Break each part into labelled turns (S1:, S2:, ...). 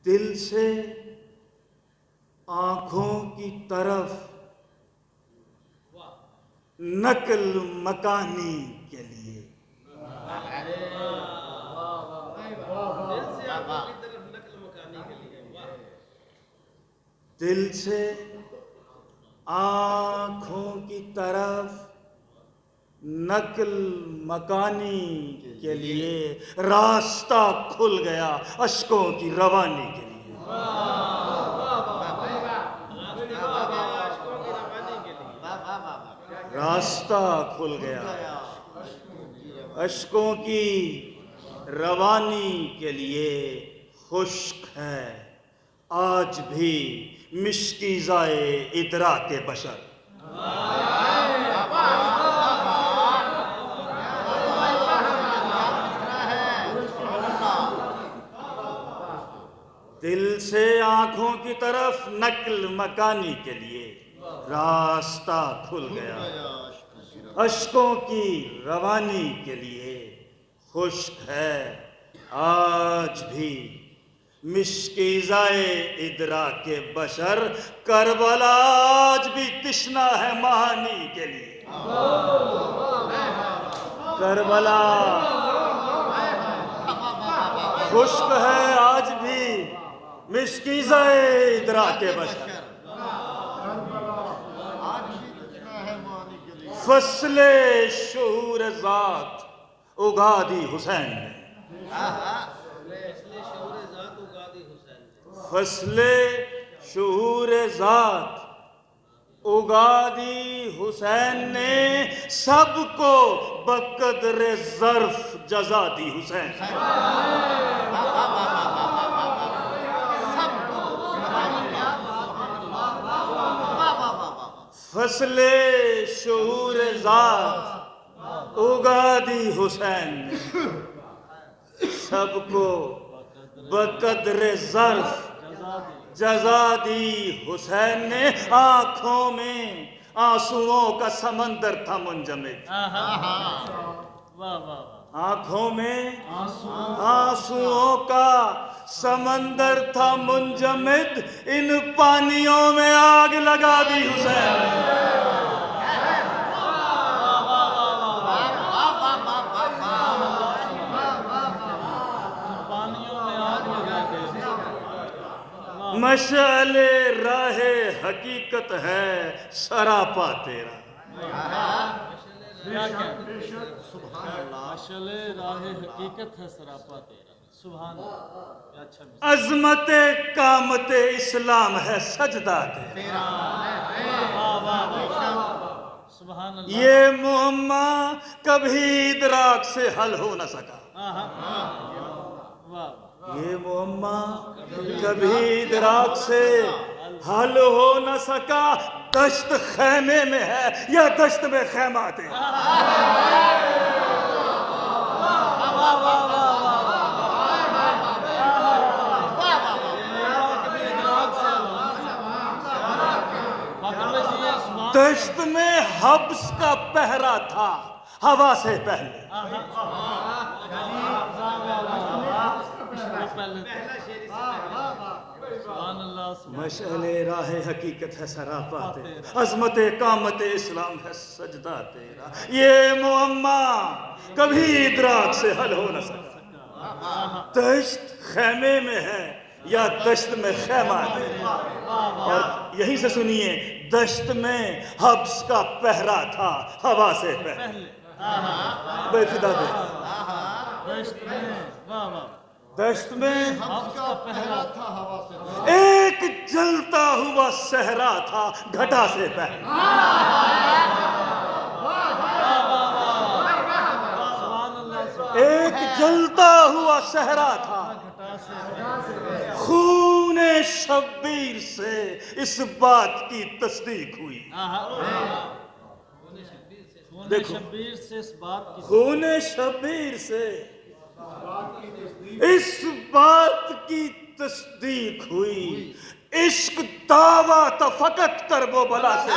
S1: دل سے آنکھوں کی طرف نقل مکانی کے لیے، دل سے آنکھوں کی طرف نقل مکانی کے لیے راستہ کھل گیا اشکوں کی روانی کے لیے، راستہ کھل گیا اشکوں کی روانی کے لیے۔ خشک ہے آج بھی مشکیزائے ادراک بشر، دل سے آنکھوں کی طرف نقل مکانی کے لیے راستہ کھل گیا اشکوں کی روانی کے لیے۔ خشک ہے آج بھی مشکیزائے ادراک بشر، کربلا آج بھی تشنا ہے مہانی کے لیے، کربلا خشک ہے آج بھی مشکیزائے ادراک بشر، فصل شعور ذات اگا دی حسین نے، فصل شعور ذات اگا دی حسین نے، سب کو بقدر ظرف جزا دی حسین، فصل شعور ذات اگا دی حسین نے، سب کو بقدر ظرف جزا دی حسین نے۔ آنکھوں میں آنسوؤں کا سمندر تھا منجمد، آنکھوں میں آنسوؤں کا سمندر تھا منجمد، ان پانیوں میں آگ لگا دی حسین، مشعل راہ حقیقت ہے سراپا تیرا،
S2: مشعل راہ حقیقت ہے سراپا تیرا، سبحان اللہ،
S1: عظمت قامت اسلام ہے سجدہ تیرا،
S2: سبحان اللہ،
S1: یہ معمہ کبھی ادراک سے حل ہو نہ سکا، یہ معمہ کبھی ادراک سے حل ہو نہ سکا، دشت خیمے میں ہے یا دشت میں خیمات ہے، دشت میں حبس کا پہرا تھا ہوا سے پہلے، مشعل راہ حقیقت ہے سراپا تیرا، عظمت قامت اسلام ہے سجدہ تیرا، یہ معمہ کبھی ادراک سے حل ہو نہ سکا، دشت خیمے میں ہے یا دشت میں خیمہ ہے، اور یہیں سے سنیے، دشت میں حبس کا پہرا تھا ہوا سے پہلے، بے فدا دے، دشت میں ایک جلتا ہوا صحرا تھا گھٹا سے پہلے، ایک جلتا ہوا صحرا تھا، خون شبیر سے اس بات کی تصدیق ہوئی، دیکھو خون شبیر سے اس بات کی تصدیق ہوئی، عشق دعویٰ تھا فقط کرب و بلا سے،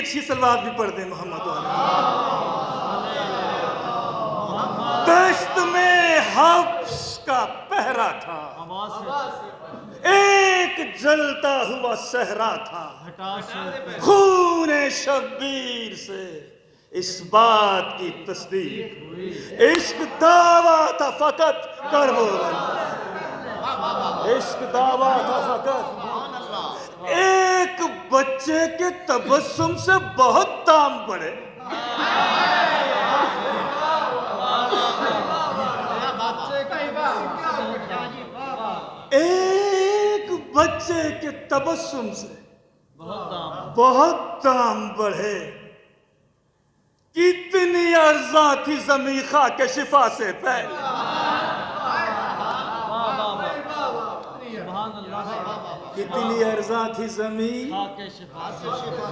S1: اچھی سلوات بھی پڑھ دیں محمد والا۔ دشت میں حبس کا پہرا تھا، ایک جلتا ہوا صحرا تھا، خون شبیر سے اس بات کی تصدیق، عشق دعویٰ تھا فقط کربلا، عشق دعویٰ تھا فقط۔ ایک بچے کے تبسم سے بہت دام بڑھے، ایک بچے کے تبسم سے بہت دام بڑھے۔ کتنی ارزاں تھی زمین خاک شفا سے پہلے، کتنی ارزاں تھی زمین۔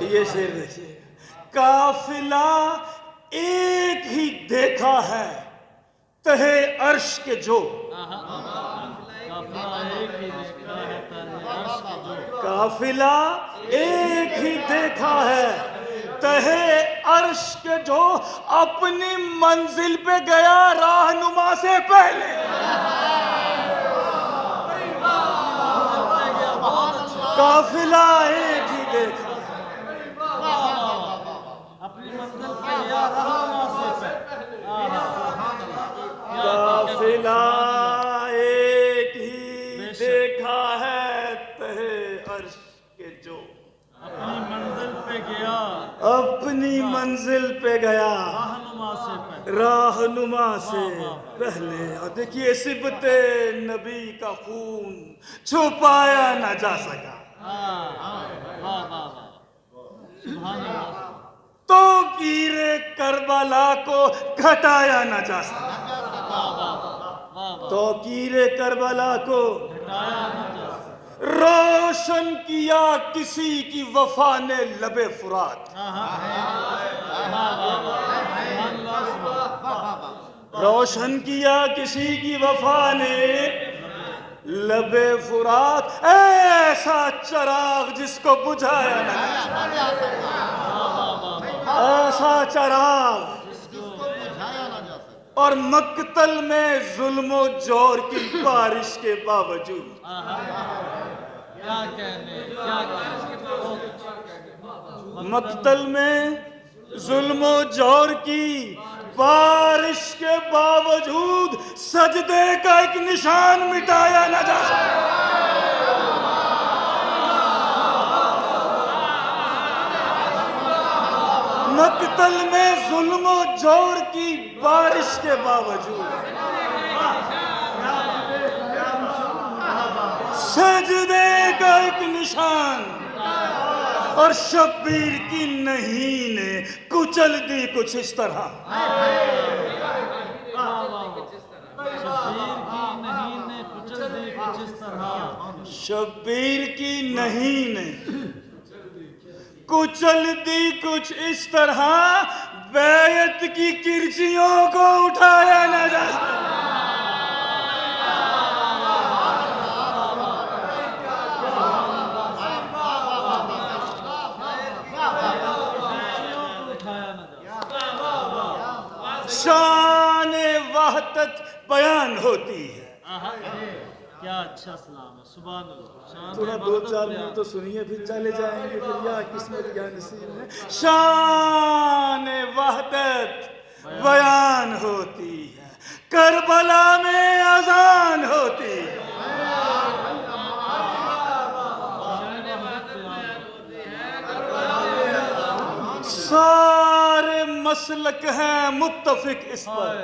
S1: یہ شعر دیکھیے، قافلہ ایک ہی دیکھا ہے تہے عرش کے جو، قافلہ ایک ہی دیکھا ہے تہے عرش کے جو، اپنی منزل پہ گیا راہنما سے پہلے۔ قافلہ ایک ہی دیکھا،
S2: اپنی منزل پہ گیا راہنما سے پہلے،
S1: قافلہ ایک ہی دیکھا ہے تہے عرش کے جو،
S2: اپنی منزل پہ گیا،
S1: اپنی منزل پہ گیا
S2: راہنما سے پہلے،
S1: راہنما سے پہلے۔ اور دیکھیے صبت نبی کا خون چھپایا نہ جا سکا، تو گیر کربلا کو گھٹایا نہ جا سکا، تو گیر کربلا کو روشن کیا کسی کی وفا نے لب فرات، روشن کیا کسی کی وفا نے لب فرات، ایسا چراغ جس کو بجھایا نہ جا سکا، ایسا چراغ۔ اور مقتل میں ظلم و جور کی بارش کے باوجود، مقتل میں ظلم و جور کی بارش کے باوجود سجدے کا ایک نشان مٹایا نہ جا سکتا۔ مقتل میں ظلم و جور کی بارش کے باوجود سجدے کا ایک نشان، اور شبیر کی نہیں نے کچل دی کچھ اس طرح، شبیر کی نہیں نے کچل دی کچھ اس طرح، بیعت کی کرچیوں کو اٹھایا نہ جا سکتا۔ شان وحدت بیان ہوتی ہے۔
S2: کیا اچھا سلام ہے، سبحان اللہ۔
S1: تھوڑا دو چار منٹ تو سنیے پھر چلے جائیں گے، پھر یا قسمت کیا نصیب ہے۔ شان وحدت بیان ہوتی ہے، کربلا میں اذان ہوتی ہے، سارے مسلک ہیں متفق اس پر،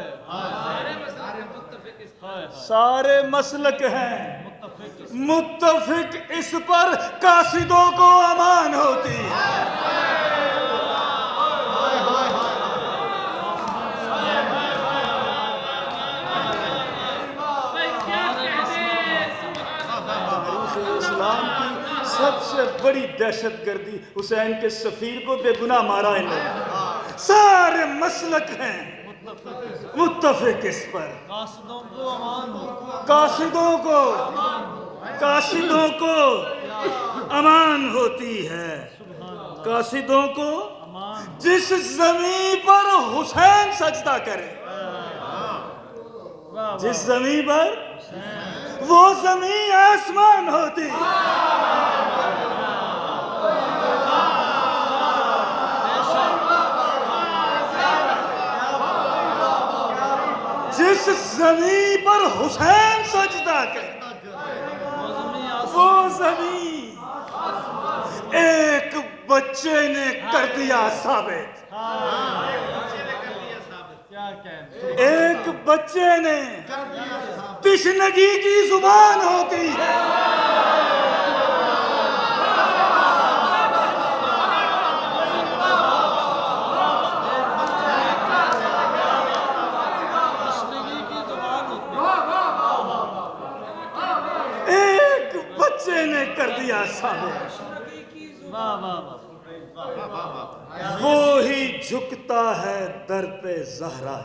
S1: سارے مسلک ہیں متفق اس پر، قاصدوں کو امان ہوتی ہے۔ اسلام کی سب سے بڑی دہشت گردی حسین کے سفیر کو بے گناہ مارا ان لوگوں، سارے مسلک ہیں متفق اس پر، قاصدوں کو امان ہوتی ہے، قاصدوں کو جس زمین پر حسین سجدہ کرے، جس زمین پر وہ زمین آسمان ہوتی، جس زمین پر حسین سجدہ کرے وہ زمین ایک بچے نے کر دیا ثابت، ایک بچے نے تشنگی کی زبان ہوتی ہے، ایک بچے نے کر دیا ثابت، وہی جھکتا ہے در پہ زہرا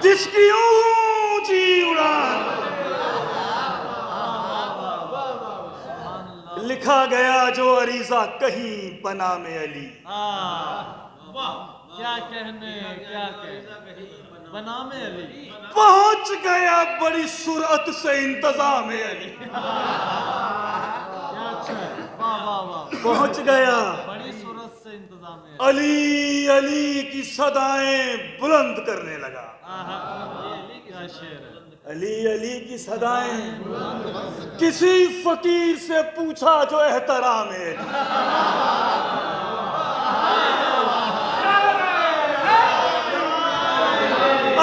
S1: جس کی اونچی اڑان، لکھا گیا جو عریضہ کہیں بنام علی،
S2: کیا کہنے بنام علی،
S1: پہنچ گیا بڑی سرعت سے انتظام علی، پہنچ گیا
S2: بڑی صورت سے انتظام ہے،
S1: علی علی کی صدائیں بلند کرنے لگا، علی علی کی صدائیں، کسی فقیر سے پوچھا جو احترام ہے،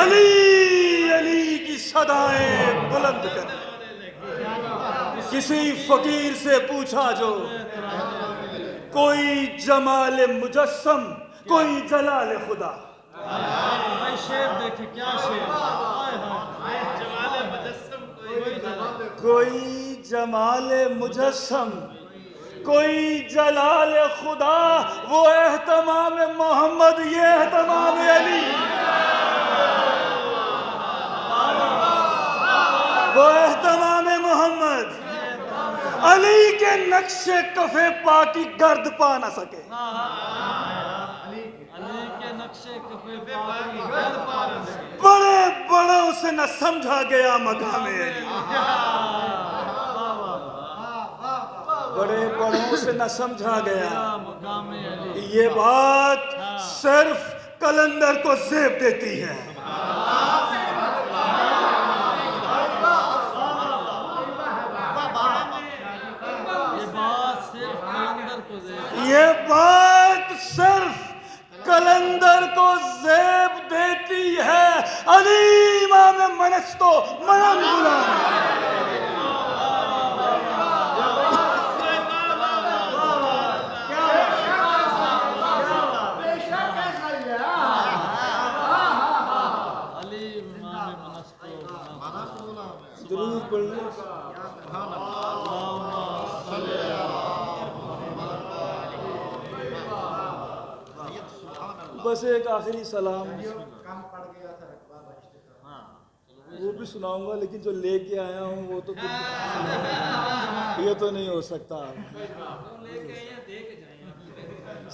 S1: علی علی کی صدائیں بلند کرنے، کسی فقیر سے پوچھا جو کوئی جمال مجسم، کوئی جلال خدا،
S2: شیر دیکھیں کیا شیر،
S1: کوئی جمال مجسم، کوئی جلال خدا، وہ اہتمام محمد، یہ اہتمام علی، وہ اہتمام محمد، علی کے نقش کفے پا کی گرد پا نہ سکے،
S2: علی کے نقش کفے پا کی گرد پا نہ سکے،
S1: بڑے بڑوں سے نہ سمجھا گیا مقام علی، بڑے بڑوں سے نہ سمجھا گیا
S2: مقام علی،
S1: یہ بات صرف قلندر کو زیب دیتی ہے، یہ بات صرف قلندر کو زیب دیتی ہے، علی امام منستو منم غلام، درود پڑھ لیں، بس ایک آخری سلام وہ بھی سناؤں گا، لیکن جو لے کے آیا ہوں وہ تو یہ تو نہیں ہو سکتا،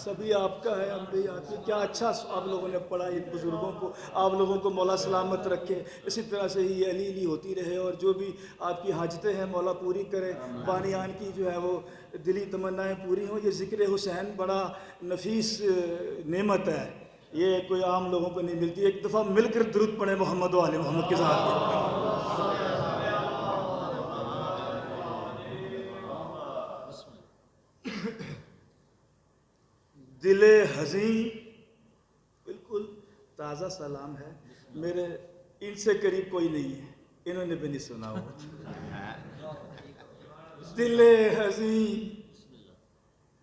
S1: سبھی آپ کا ہے، ہم بھی آپ کی، کیا اچھا آپ لوگوں نے پڑھا، ان بزرگوں کو آپ لوگوں کو مولا سلامت رکھے، اسی طرح سے ہی علی علی ہوتی رہے، اور جو بھی آپ کی حاجتیں ہیں مولا پوری کرے، بانیان کی جو ہے وہ دلی تمنائیں پوری ہوں، یہ ذکر حسین بڑا نفیس نعمت ہے، یہ کوئی عام لوگوں کو نہیں ملتی، ایک دفعہ مل کر درود پڑھیں محمد و آل محمد کے ساتھ، دل حزین، بالکل تازہ سلام ہے، میرے ان سے قریب کوئی نہیں ہے، انہوں نے بھی نہیں سنا ہو، دل حزین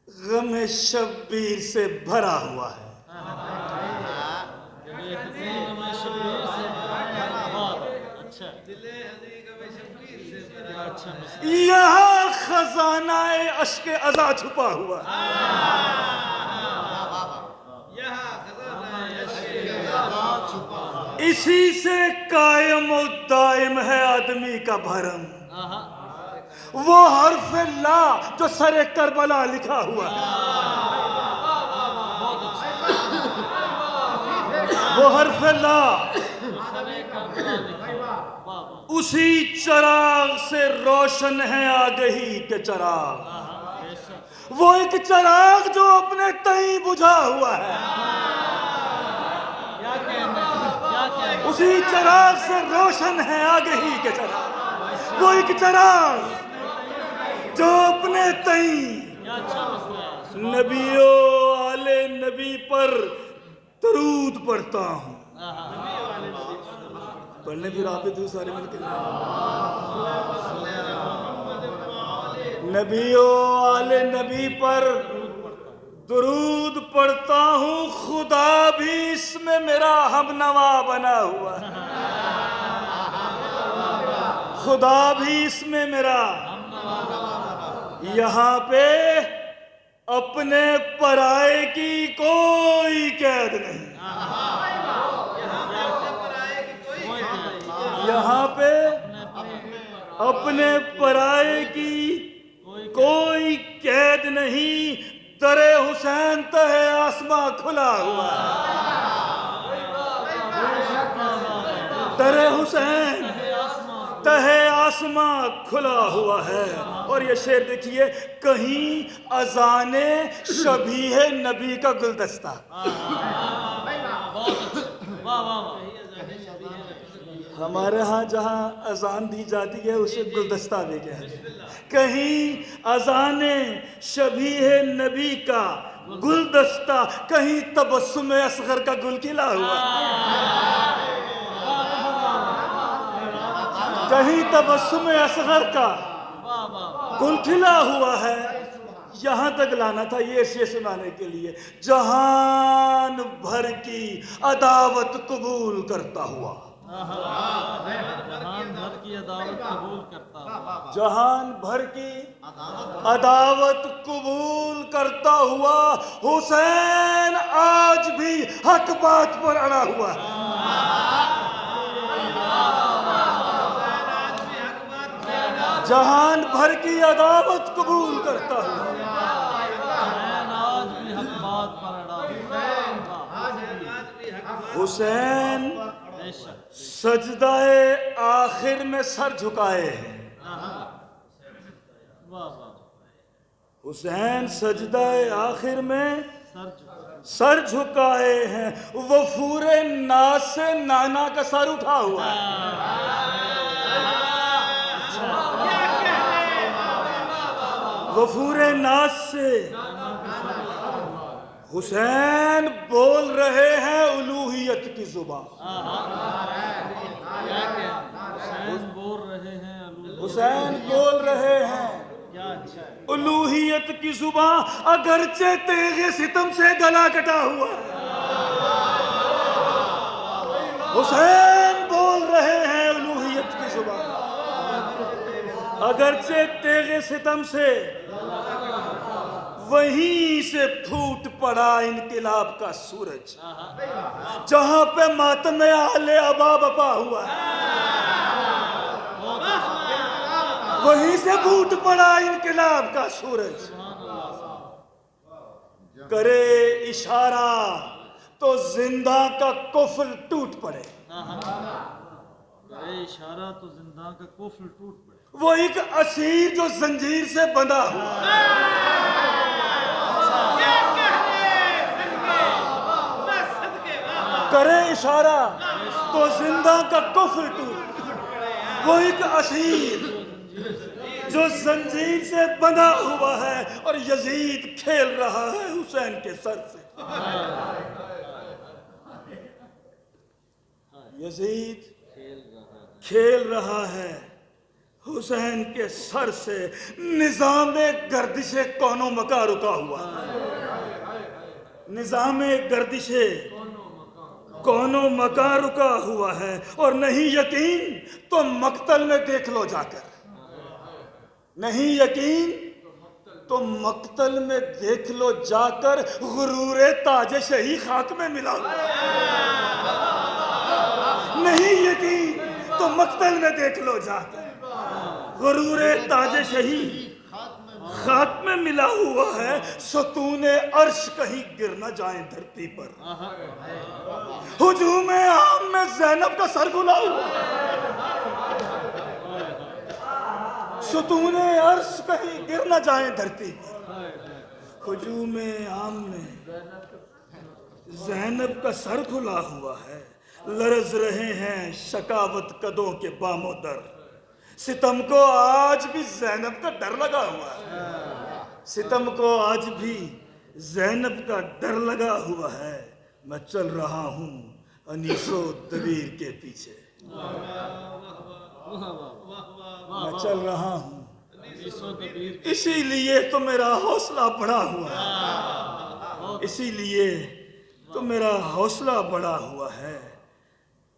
S1: غم شبیر سے بھرا ہوا ہے، یہاں خزانہ اشک ازا چھپا ہوا ہے، اسی سے قائم و دائم ہے آدمی کا بھرم، وہ حرف لا جو سر کربلا لکھا ہوا ہے، وہ حرف لا اسی چراغ سے روشن ہے آگہی کے چراغ، وہ ایک چراغ جو اپنے تئیں بجھا ہوا ہے، اسی چراغ سے روشن ہے آگہی کے چراغ، وہ ایک چراغ جو اپنے تئیں نبیو آل نبی پر درود پڑھتا ہوں۔ پڑھنے پھر آپ تو سارے مل کے نبیو آل نبی پر درود پڑھتا ہوں، خدا بھی اس میں میرا ہم نوا بنا ہوا ہے، خدا بھی اس میں میرا، یہاں پہ اپنے پرائے کی کوئی قید نہیں، یہاں پہ اپنے پرائے کی کوئی قید نہیں، در حسین تہ آسماں کھلا ہوا ہے، در حسین تہ آسماں کھلا ہوا ہے۔ اور یہ شعر دیکھیے، کہیں اذان شبیہ نبی کا گلدستہ، ہمارے ہاں جہاں اذان دی جاتی ہے اسے گلدستہ بھی کہتے ہیں، کہیں اذان شبیہ نبی کا گلدستہ، کہیں تبسم اصغر کا گل کھلا ہوا، کہیں تبسم اصغر کا گل کھلا ہوا ہے۔ یہاں تک لانا تھا یہ سنانے کے لیے، جہان بھر کی عداوت قبول کرتا ہوا،
S2: جہان بھر کی عداوت قبول کرتا ہوا،
S1: جہان بھر کی عداوت قبول کرتا ہوا، حسین آج بھی حق بات پر اڑا ہوا ہے، جہان بھر کی عداوت قبول کرتا ہوا، حسین سجدہ آخر میں سر جھکائے ہیں، حسین سجدہ آخر میں سر جھکائے ہیں، وفور ناز سے نانا کا سر اٹھا ہوا ہے، وفور ناز سے حسین بول رہے ہیں الوہیت کی زبان، حسین بول رہے ہیں الوہیت کی زبان، اگرچہ تیغ ستم سے گلا کٹا ہوا، حسین بول رہے ہیں الوہیت کی زبان، اگرچہ تیغ ستم سے، وہیں سے پھوٹ پڑا انقلاب کا سورج، جہاں پہ ماتم اہل عبا بپا ہوا ہے، وہیں سے پھوٹ پڑا انقلاب کا سورج، کرے اشارہ تو زندہ کا قفل ٹوٹ پڑے،
S2: کرے اشارہ تو زندہ کا قفل ٹوٹ پڑے،
S1: وہ ایک اسیر جو زنجیر سے بندھا ہوا، کرے اشارہ تو زندہ کا قفل ٹوٹ، وہ ایک اسیر جو زنجیر سے بندھا ہوا ہے، اور یزید کھیل رہا ہے حسین کے سر سے، یزید کھیل رہا ہے حسین کے سر سے، نظام گردش کون و مکاں رکا ہوا، نظام گردش کون و مکاں رکا ہوا ہے، اور نہیں یقین تو مقتل میں دیکھ لو جا کر، نہیں یقین تو مقتل میں دیکھ لو جا کر، غرور تاج شہی خاک میں ملا ہوا، نہیں یقین تو مقتل میں دیکھ لو جا کر، غرور تاج شہی خاک میں ملا ہوا ہے، ستون عرش کہیں گر نہ جائیں دھرتی پر۔ ہجوم عام میں زینب کا سر کھلا ہوا ہے، ستون عرش کہیں گر نہ جائیں دھرتی پر۔ ہجوم عام میں زینب کا سر کھلا ہوا ہے، لرز رہے ہیں شکاوت قدوں کے بام و در۔ ستم کو آج بھی زینب کا ڈر لگا ہوا ہے، ستم کو آج بھی زینب کا ڈر لگا ہوا ہے۔ میں چل رہا ہوں انیس و دبیر کے پیچھے، میں چل رہا ہوں اسی لیے تو میرا حوصلہ بڑھا ہوا ہے، اسی لیے تو میرا حوصلہ بڑھا ہوا ہے۔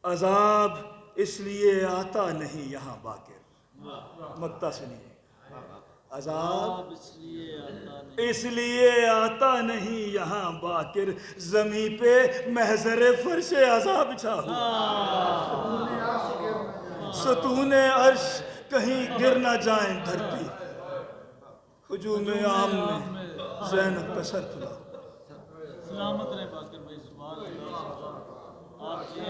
S1: عذاب اس لیے آتا نہیں یہاں باقر، مقطع سنیے، عذاب اس لیے آتا نہیں یہاں باقر، زمین پہ محضر فرش عذاب بچھا ہوا، ستون عرش کہیں گر نہ جائیں دھرتی۔ ہجوم عام میں زینب کا سر کھلا۔
S2: سلامت رہے باقر بھائی، سبحان اللہ، آپ جی